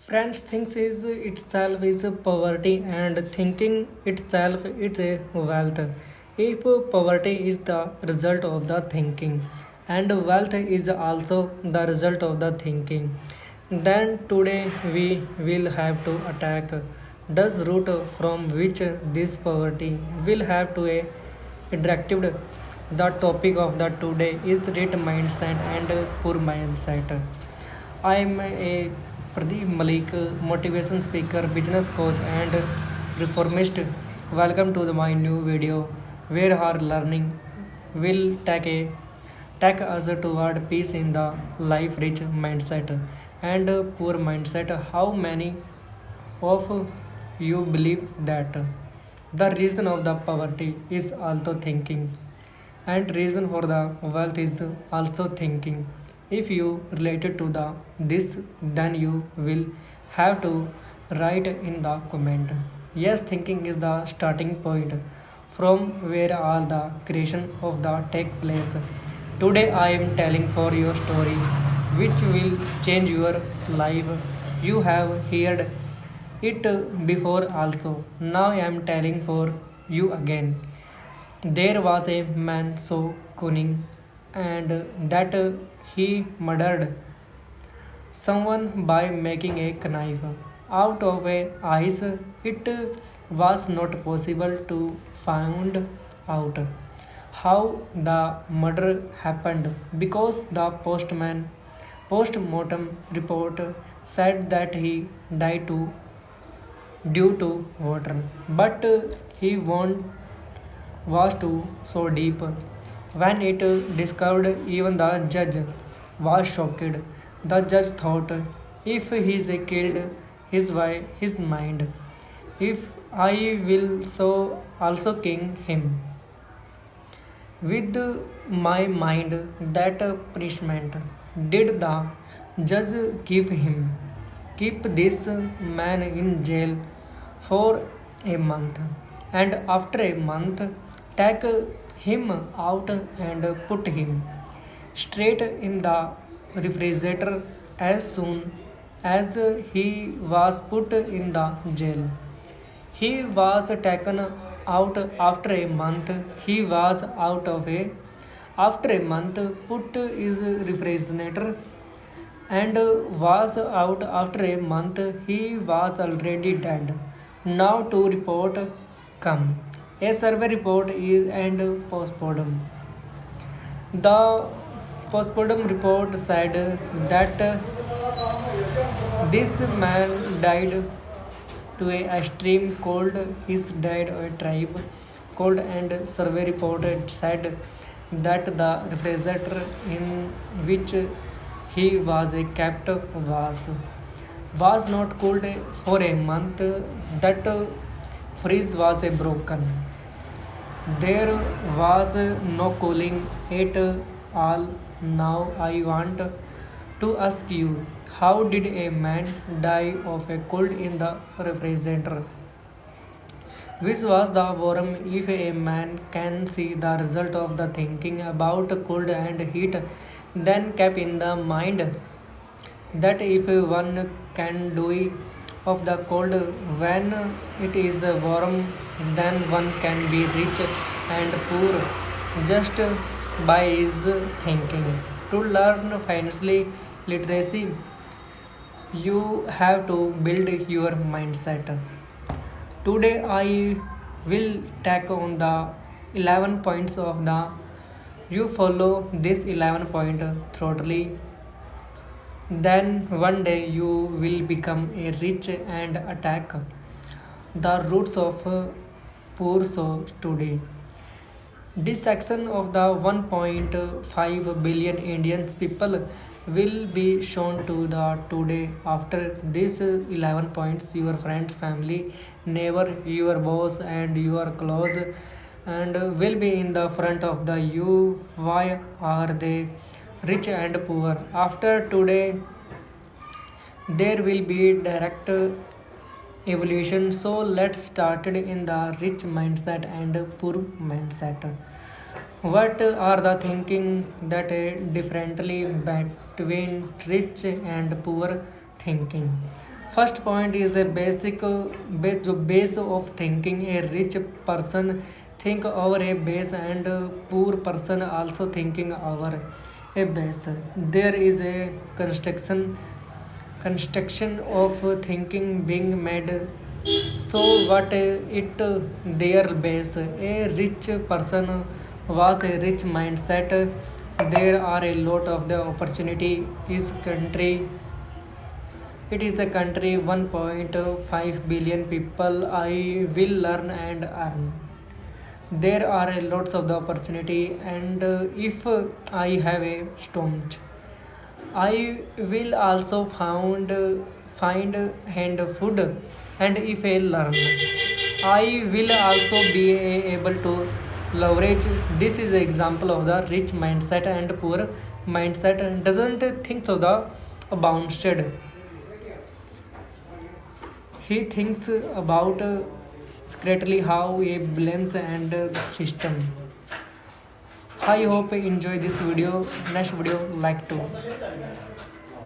Friends thinks is itself is a poverty and thinking itself is a wealth. If poverty is the result of the thinking and wealth is also the result of the thinking, then today we will have to attack does root from which this poverty will have to a directed. The topic of the today is rich mindset and poor mindset. I am a Pradeep Malik, motivation speaker, business coach, and reformist. Welcome to my new video where our learning will take us toward peace in the life rich mindset and poor mindset. How many of you believe that the reason of the poverty is also thinking and reason for the wealth is also thinking. If you related to the this, then you will have to write in the comment yes. Thinking is the starting point from where all the creation of the take place. Today I am telling for your story which will change your life. You have heard it before also, now I am telling for you again. There was a man so cunning and that he murdered someone by making a knife out of a ice. It was not possible to find out how the murder happened because the post-mortem report said that he died due to water, but he won't was too so deep. When it discovered, even the judge was shocked. The judge thought, if he is killed his mind, if I will so also king him with my mind. That punishment did the judge give him? Keep this man in jail for a month, and after a month take him out and put him straight in the refrigerator. As soon as he was put in the jail, he was taken out. After a month, he was out of a. After a month, put his refrigerator and was out. After a month, he was already dead. Now to report come. A survey report is and postmortem. The postmortem report said that this man died to a extreme cold. His died of a tribe cold, and survey report said that the refrigerator in which he was kept was not cooled for a month. That freeze was a broken. There was no cooling at all. Now I want to ask you, how did a man die of a cold in the refrigerator? Which was the worm? If a man can see the result of the thinking about cold and heat, then keep in the mind that if one can do it of the cold when it is warm, then one can be rich and poor just by his thinking. To learn financially literacy, you have to build your mindset. Today I will take on the 11 points of the. You follow this 11 point thoroughly, then one day you will become a rich and attack the roots of poor. So today this section of the 1.5 billion Indians people will be shown to the today. After this 11 points, your friend, family, neighbor, your boss and your close and will be in the front of the you. Why are they rich and poor? After today there will be direct evolution. So let's start in the rich mindset and poor mindset. What are the thinking that differently between rich and poor thinking? First point is a base जो base of thinking. A rich person think over a base and a poor person also thinking over a base. There is a construction of thinking being made. So what it their base? A rich person was a rich mindset. There are a lot of the opportunity. Is country, it is a country 1.5 billion people. I will learn and earn. There are a lots of the opportunity, and if I have a stomach, I will also find hand food, and if I learn, I will also be able to leverage. This is an example of the rich mindset and poor mindset doesn't think so the bounced. He thinks about secretly how he blames and system. I hope you enjoy this video. Next video like to.